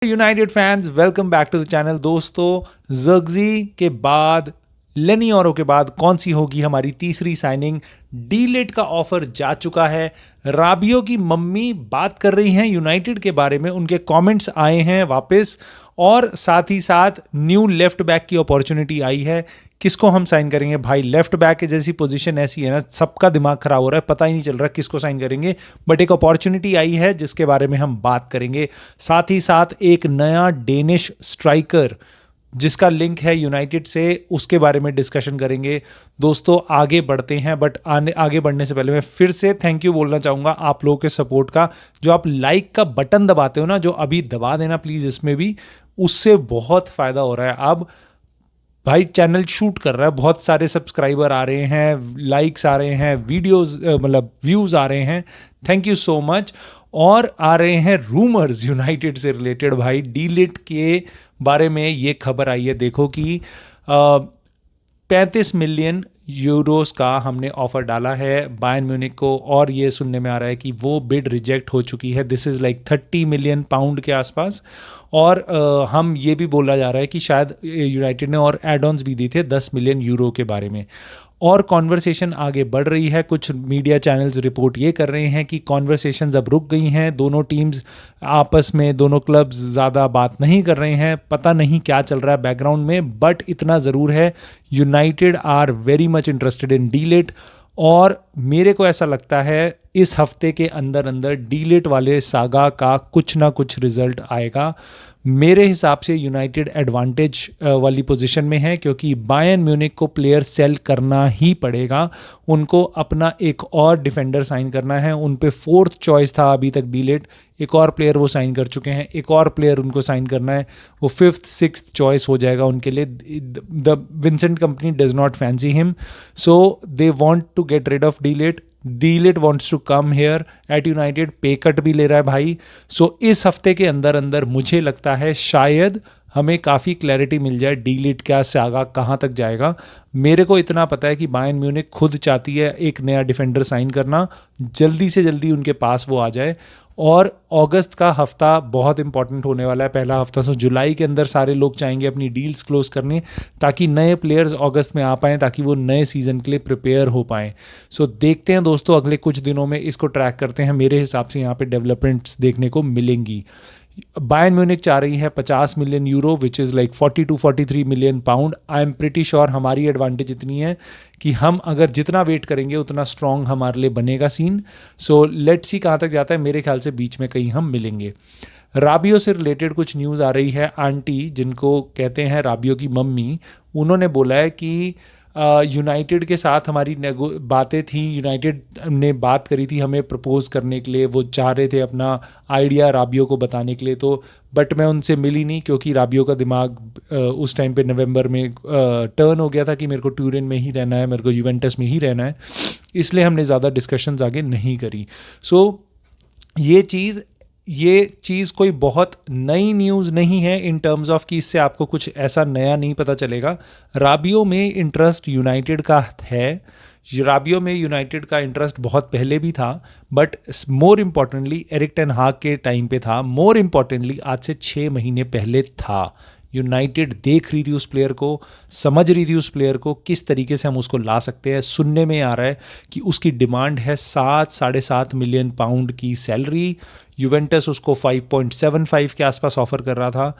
United fans welcome back to the channel. दोस्तों, Zirkzee के बाद लेनी औरो के बाद कौन सी होगी हमारी तीसरी साइनिंग? डी-लिट का ऑफर जा चुका है। राबियो की मम्मी बात कर रही हैं यूनाइटेड के बारे में, उनके कमेंट्स आए हैं वापस, और साथ ही साथ न्यू लेफ्ट बैक की अपॉर्चुनिटी आई है। किसको हम साइन करेंगे भाई? लेफ्ट बैक की जैसी पोजीशन ऐसी है ना, सबका दिमाग खराब हो रहा है, पता ही नहीं चल रहा किसको साइन करेंगे। बट एक अपॉर्चुनिटी आई है जिसके बारे में हम बात करेंगे। साथ ही साथ एक नया डेनिश स्ट्राइकर जिसका लिंक है यूनाइटेड से, उसके बारे में डिस्कशन करेंगे। दोस्तों, आगे बढ़ते हैं, बट आगे बढ़ने से पहले मैं फिर से थैंक यू बोलना चाहूँगा आप लोगों के सपोर्ट का। जो आप लाइक का बटन दबाते हो ना, जो अभी दबा देना प्लीज़, इसमें भी उससे बहुत फ़ायदा हो रहा है। अब भाई चैनल शूट कर रहा है, बहुत सारे सब्सक्राइबर आ रहे हैं, लाइक्स आ रहे हैं, वीडियोस मतलब व्यूज़ आ रहे हैं, थैंक यू सो मच। और आ रहे हैं रूमर्स यूनाइटेड से रिलेटेड। भाई डी-लिट के बारे में ये खबर आई है, देखो कि 35 मिलियन यूरोस का हमने ऑफर डाला है बायर्न म्यूनिख को, और ये सुनने में आ रहा है कि वो बिड रिजेक्ट हो चुकी है। This is like 30 million pound के आसपास। और हम ये भी बोला जा रहा है कि शायद यूनाइटेड ने और एड ऑन्स भी दी थे 10 मिलियन यूरो के बारे में। और कॉन्वर्सेशन आगे बढ़ रही है। कुछ मीडिया चैनल्स रिपोर्ट ये कर रहे हैं कि कॉन्वर्सेशंस अब रुक गई हैं, दोनों टीम्स आपस में, दोनों क्लब्स ज़्यादा बात नहीं कर रहे हैं। पता नहीं क्या चल रहा है बैकग्राउंड में, बट इतना ज़रूर है, United are very much interested in De Ligt. और मेरे को ऐसा लगता है इस हफ्ते के अंदर अंदर डी-लिट वाले सागा का कुछ ना कुछ रिजल्ट आएगा। मेरे हिसाब से यूनाइटेड एडवांटेज वाली पोजीशन में है, क्योंकि बायर्न म्यूनिख को प्लेयर सेल करना ही पड़ेगा। उनको अपना एक और डिफेंडर साइन करना है। उन पे फोर्थ चॉइस था अभी तक डी-लिट, एक और प्लेयर वो साइन कर चुके हैं, एक और प्लेयर उनको साइन करना है, वो फिफ्थ सिक्स्थ चॉइस हो जाएगा उनके लिए। The Vincent Kompany does not fancy him, so they want to get rid of De Ligt. De Ligt wants to come here at United, pay cut भी ले रहा है भाई। सो इस हफ्ते के अंदर अंदर मुझे लगता है शायद हमें काफ़ी क्लैरिटी मिल जाए डी-लिट का सागा कहाँ तक जाएगा। मेरे को इतना पता है कि बायर्न म्यूनिख खुद चाहती है एक नया डिफेंडर साइन करना, जल्दी से जल्दी उनके पास वो आ जाए। और अगस्त का हफ्ता बहुत इंपॉर्टेंट होने वाला है, पहला हफ्ता। सो जुलाई के अंदर सारे लोग चाहेंगे अपनी डील्स क्लोज करने, ताकि नए प्लेयर्स अगस्त में आ पाएँ, ताकि वो नए सीज़न के लिए प्रिपेयर हो पाएँ। सो देखते हैं दोस्तों, अगले कुछ दिनों में इसको ट्रैक करते हैं। मेरे हिसाब से यहाँ पे डेवलपमेंट्स देखने को मिलेंगी। बायर्न म्यूनिख चाह रही है 50 million euro, which is like 40 to 43 million pound. I am pretty sure हमारी एडवांटेज इतनी है कि हम अगर जितना वेट करेंगे उतना स्ट्रॉन्ग हमारे लिए बनेगा सीन। सो लेट्स सी कहाँ तक जाता है। मेरे ख्याल से बीच में कहीं हम मिलेंगे। राबियो से रिलेटेड कुछ न्यूज़ आ रही है। आंटी, जिनको कहते हैं राबियो की मम्मी, उन्होंने बोला है कि यूनाइटेड के साथ हमारी बातें थी, यूनाइटेड ने बात करी थी हमें प्रपोज करने के लिए, वो चाह रहे थे अपना आइडिया राबियो को बताने के लिए। तो बट मैं उनसे मिली नहीं, क्योंकि राबियो का दिमाग उस टाइम पे नवंबर में टर्न हो गया था कि मेरे को ट्यूरिन में ही रहना है, मेरे को यूवेंटस में ही रहना है, इसलिए हमने ज़्यादा डिस्कशंस आगे नहीं करी। सो ये चीज़ कोई बहुत नई न्यूज़ नहीं है इन टर्म्स ऑफ कि इससे आपको कुछ ऐसा नया नहीं पता चलेगा। राबियो में इंटरेस्ट यूनाइटेड का है, राबियो में यूनाइटेड का इंटरेस्ट बहुत पहले भी था, but more importantly Eric ten हाग के टाइम पे था। मोर इम्पॉर्टेंटली आज से 6 महीने पहले था। यूनाइटेड देख रही थी उस प्लेयर को, समझ रही थी उस प्लेयर को, किस तरीके से हम उसको ला सकते हैं। सुनने में आ रहा है कि उसकी डिमांड है 7-7.5 मिलियन पाउंड की सैलरी। यूवेंटस उसको 5.75 के आसपास ऑफर कर रहा था।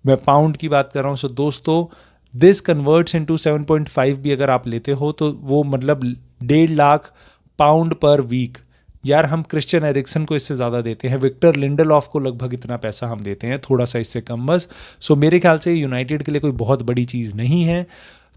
मैं पाउंड की बात कर रहा हूँ। सो दोस्तों, दिस कन्वर्ट्स इनटू 7.5 भी अगर आप लेते हो तो वो मतलब 1.5 लाख पाउंड पर वीक। यार, हम क्रिश्चियन एरिक्सन को इससे ज़्यादा देते हैं, विक्टर लिंडलॉफ को लगभग इतना पैसा हम देते हैं, थोड़ा सा इससे कम बस। सो मेरे ख्याल से यूनाइटेड के लिए कोई बहुत बड़ी चीज़ नहीं है।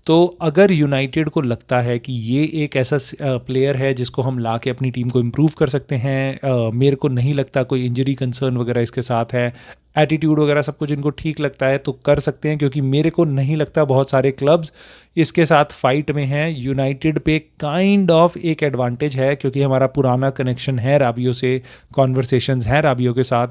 तो अगर यूनाइटेड को लगता है कि ये एक ऐसा प्लेयर है जिसको हम ला के अपनी टीम को इम्प्रूव कर सकते हैं, मेरे को नहीं लगता कोई इंजरी कंसर्न वगैरह इसके साथ है, एटीट्यूड वगैरह सब कुछ इनको ठीक लगता है, तो कर सकते हैं। क्योंकि मेरे को नहीं लगता बहुत सारे क्लब्स इसके साथ फाइट में हैं। यूनाइटेड पे काइंड ऑफ एक एडवांटेज है, क्योंकि हमारा पुराना कनेक्शन है राबियो से, कॉन्वर्सेशंस हैं राबियो के साथ।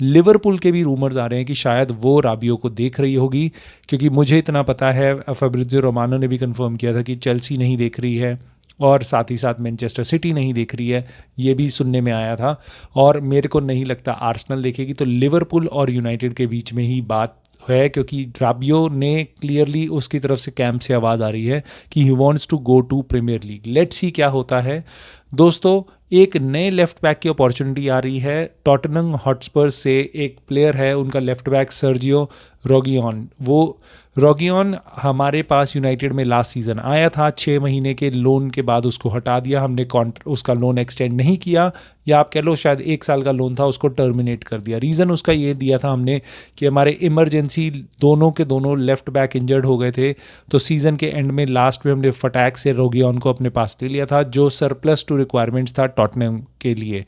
लिवरपूल के भी रूमर्स आ रहे हैं कि शायद वो राबियो को देख रही होगी, क्योंकि मुझे इतना पता है, फैब्रिज़ियो रोमानो ने भी कंफर्म किया था कि चेल्सी नहीं देख रही है। और साथ ही साथ मैनचेस्टर सिटी नहीं देख रही है, ये भी सुनने में आया था। और मेरे को नहीं लगता आर्सेनल देखेगी, तो लिवरपूल और यूनाइटेड के बीच में ही बात है, क्योंकि राबियो ने क्लियरली उसकी तरफ से कैंप से आवाज़ आ रही है कि he wants to go to Premier League. Let's see क्या होता है दोस्तों। एक नए लेफ्ट बैक की अपॉर्चुनिटी आ रही है टॉटनहम हॉटस्पर्स से। एक प्लेयर है उनका लेफ्ट बैक सर्जियो रोगियन। वो रोगियन हमारे पास यूनाइटेड में लास्ट सीज़न आया था, 6 महीने के लोन के बाद उसको हटा दिया हमने, उसका लोन एक्सटेंड नहीं किया, या आप कह लो शायद 1 साल का लोन था, उसको टर्मिनेट कर दिया। रीज़न उसका ये दिया था हमने कि हमारे इमरजेंसी दोनों के दोनों लेफ्ट बैक इंजर्ड हो गए थे, तो सीज़न के एंड में लास्ट में हमने फटैक से रोगियन को अपने पास ले लिया था, जो सरप्लस टू रिक्वायरमेंट्स था टॉटनहम के लिए।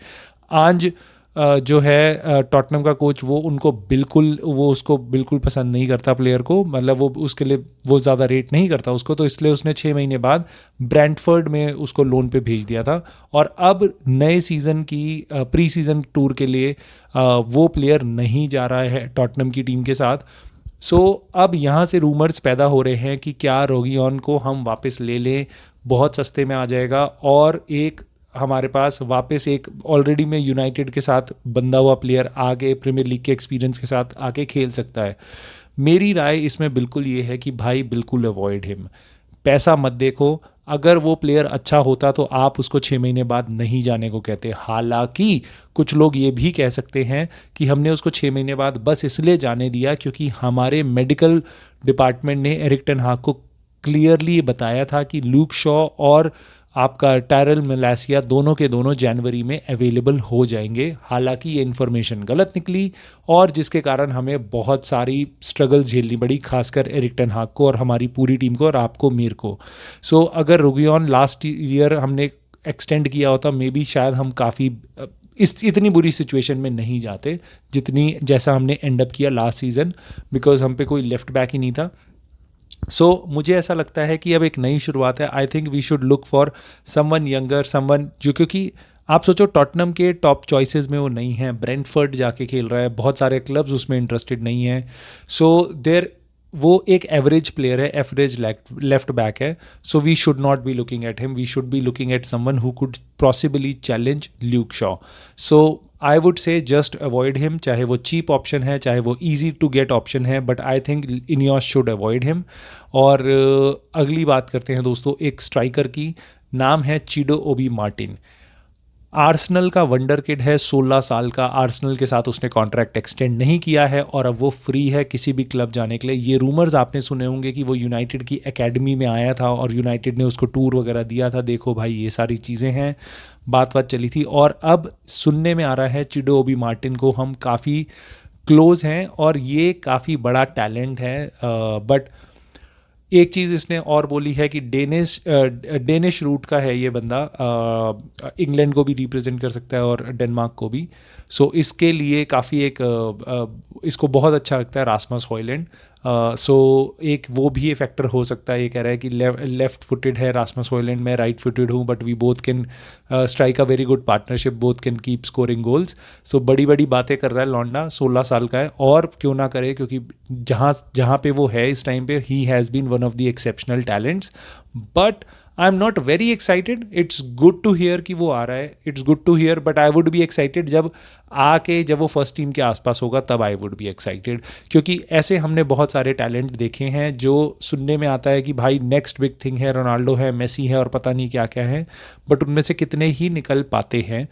आज जो है टॉटनहम का कोच वो उसको बिल्कुल पसंद नहीं करता प्लेयर को, मतलब वो उसके लिए वो ज़्यादा रेट नहीं करता उसको, तो इसलिए उसने 6 महीने बाद ब्रेंटफोर्ड में उसको लोन पे भेज दिया था। और अब नए सीज़न की प्री सीज़न टूर के लिए वो प्लेयर नहीं जा रहा है टॉटनहम की टीम के साथ। अब यहाँ से रूमर्स पैदा हो रहे हैं कि क्या रोगियन को हम वापस ले लें, बहुत सस्ते में आ जाएगा, और एक हमारे पास वापस एक ऑलरेडी में यूनाइटेड के साथ बंधा हुआ प्लेयर आगे प्रीमियर लीग के एक्सपीरियंस के साथ आके खेल सकता है। मेरी राय इसमें बिल्कुल ये है कि भाई बिल्कुल अवॉइड हिम, पैसा मत देखो। अगर वो प्लेयर अच्छा होता तो आप उसको 6 महीने बाद नहीं जाने को कहते। हालांकि कुछ लोग ये भी कह सकते हैं कि हमने उसको 6 महीने बाद बस इसलिए जाने दिया क्योंकि हमारे मेडिकल डिपार्टमेंट ने एरिक टेन हाग को क्लियरली बताया था कि ल्यूक शॉ और आपका टायरल मलेसिया दोनों के दोनों जनवरी में अवेलेबल हो जाएंगे। हालांकि ये इन्फॉर्मेशन गलत निकली, और जिसके कारण हमें बहुत सारी स्ट्रगल्स झेलनी पड़ी, खासकर एरिक टेन हाग को और हमारी पूरी टीम को और आपको मेरे को। अगर रोगियन लास्ट ईयर हमने एक्सटेंड किया होता, मे बी शायद हम काफ़ी इतनी बुरी सिचुएशन में नहीं जाते जितनी जैसा हमने एंड अप किया लास्ट सीज़न, बिकॉज हम पे कोई लेफ्ट बैक ही नहीं था। मुझे ऐसा लगता है कि अब एक नई शुरुआत है। I think we should look for someone younger, someone जो, क्योंकि आप सोचो टॉटनहम के टॉप चॉइसेस में वो नहीं है, ब्रेंटफोर्ड जाके खेल रहा है, बहुत सारे क्लब्स उसमें इंटरेस्टेड नहीं हैं। वो एक एवरेज प्लेयर है, एवरेज लेफ्ट बैक है। We should not be looking at him, we should be looking at someone who could possibly challenge Luke Shaw. I would say just avoid him, चाहे वो cheap option है, चाहे वो easy to get option है, but I think Ineos should avoid him. और अगली बात करते हैं दोस्तों एक स्ट्राइकर की, नाम है चिडो ओबी मार्टिन। आर्सेनल का वंडर किड है, 16 साल का। आर्सेनल के साथ उसने कॉन्ट्रैक्ट एक्सटेंड नहीं किया है और अब वो फ्री है किसी भी क्लब जाने के लिए। ये रूमर्स आपने सुने होंगे कि वो यूनाइटेड की एकेडमी में आया था और यूनाइटेड ने उसको टूर वगैरह दिया था, देखो भाई ये सारी चीज़ें हैं, बात चली थी। और अब सुनने में आ रहा है चिडो ओबी मार्टिन को हम काफ़ी क्लोज हैं और ये काफ़ी बड़ा टैलेंट है। बट एक चीज़ इसने और बोली है कि डेनिश रूट का है ये बंदा, इंग्लैंड को भी रिप्रेजेंट कर सकता है और डेनमार्क को भी। इसके लिए काफ़ी इसको बहुत अच्छा लगता है रास्मस हॉयलैंड। एक वो भी ये फैक्टर हो सकता है। ये कह रहा है कि लेफ्ट फुटेड है रास्मस हॉयलैंड, मैं राइट फुटेड हूँ, but we both can strike a very good partnership, both can keep scoring goals. बड़ी बड़ी बातें कर रहा है लौंडा, 16 साल का है, और क्यों ना करे, क्योंकि जहाँ पे वो है इस टाइम पे, he has been one of the exceptional talents. But I am not very excited. It's good to hear कि वो आ रहा है, it's good to hear, but I would be excited जब वो फर्स्ट टीम के आसपास होगा, तब आई वुड बी एक्साइटेड। क्योंकि ऐसे हमने बहुत सारे टैलेंट देखे हैं जो सुनने में आता है कि भाई नेक्स्ट बिग थिंग है, रोनाल्डो है, मेसी है और पता नहीं क्या क्या है, बट उनमें से कितने ही निकल पाते हैं।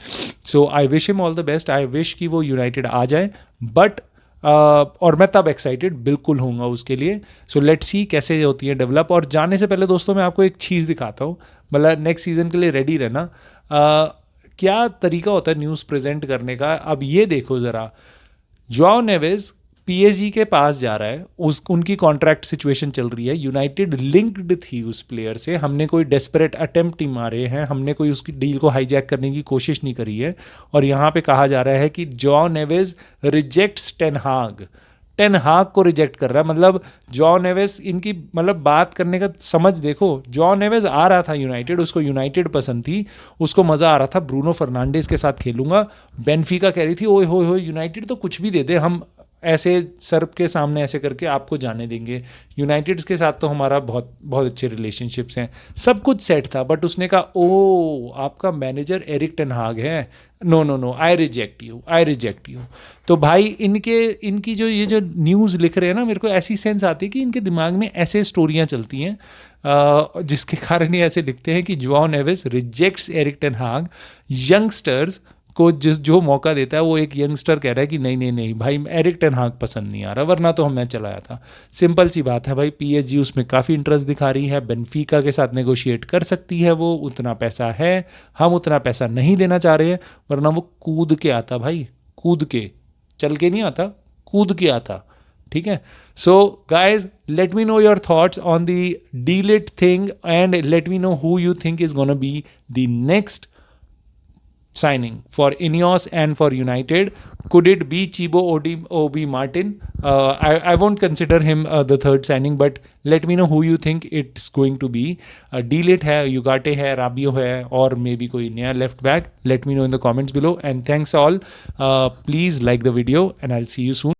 I wish him all the best. I wish कि वो यूनाइटेड आ जाए, बट और मैं तब एक्साइटेड बिल्कुल होऊंगा उसके लिए। लेट्स सी कैसे होती है डेवलप। और जाने से पहले दोस्तों मैं आपको एक चीज़ दिखाता हूँ, मतलब नेक्स्ट सीज़न के लिए रेडी रहना। क्या तरीका होता है न्यूज़ प्रेजेंट करने का। अब ये देखो ज़रा, जोआओ नेवेज़ PSG के पास जा रहा है, उनकी कॉन्ट्रैक्ट सिचुएशन चल रही है, यूनाइटेड लिंक्ड थी उस प्लेयर से, हमने कोई डेस्परेट अटेम्प्ट नहीं मारे हैं, हमने कोई उसकी डील को हाईजैक करने की कोशिश नहीं करी है। और यहाँ पे कहा जा रहा है कि जोआओ नेवेज़ रिजेक्ट्स टेन हाग को रिजेक्ट कर रहा है। मतलब जोआओ नेवेज़, इनकी मतलब बात करने का समझ देखो। जोआओ नेवेज़ आ रहा था यूनाइटेड, उसको यूनाइटेड पसंद थी, उसको मज़ा आ रहा था, ब्रूनो फर्नांडिस के साथ खेलूंगा। बेनफिका कह रही थी ओए होए यूनाइटेड तो कुछ भी दे दे, हम ऐसे सर्प के सामने ऐसे करके आपको जाने देंगे। यूनाइटेड्स के साथ तो हमारा बहुत बहुत अच्छे रिलेशनशिप्स हैं, सब कुछ सेट था, बट उसने कहा ओ आपका मैनेजर एरिक टेन हाग है, no no no, I reject you, I reject you. तो भाई इनकी जो ये जो न्यूज़ लिख रहे हैं ना, मेरे को ऐसी सेंस आती है कि इनके दिमाग में ऐसे स्टोरियाँ चलती हैं जिसके कारण ये ऐसे लिखते हैं कि Joao Neves rejects Eric ten हाग, यंगस्टर्स को जो मौका देता है, वो एक यंगस्टर कह रहा है कि नहीं नहीं नहीं भाई एरिक टेन हाग पसंद नहीं आ रहा, वरना तो मैं चलाया था। सिंपल सी बात है भाई, पीएसजी उसमें काफ़ी इंटरेस्ट दिखा रही है, बेनफिका के साथ नेगोशिएट कर सकती है, वो उतना पैसा है, हम उतना पैसा नहीं देना चाह रहे हैं, वरना वो कूद के आता भाई, कूद के, चल के नहीं आता, कूद के आता। ठीक है, so guys let me know your thoughts on the De Ligt thing and let me know who you think is gonna be the next signing for Ineos and for United. Could it be Chibo Obi Martin? I won't consider him the third signing, but let me know who you think it's going to be. Delit hai, Ugarte hai, Rabiot hai, or maybe koi naya left back. Let me know in the comments below. And thanks all. Please like the video and I'll see you soon.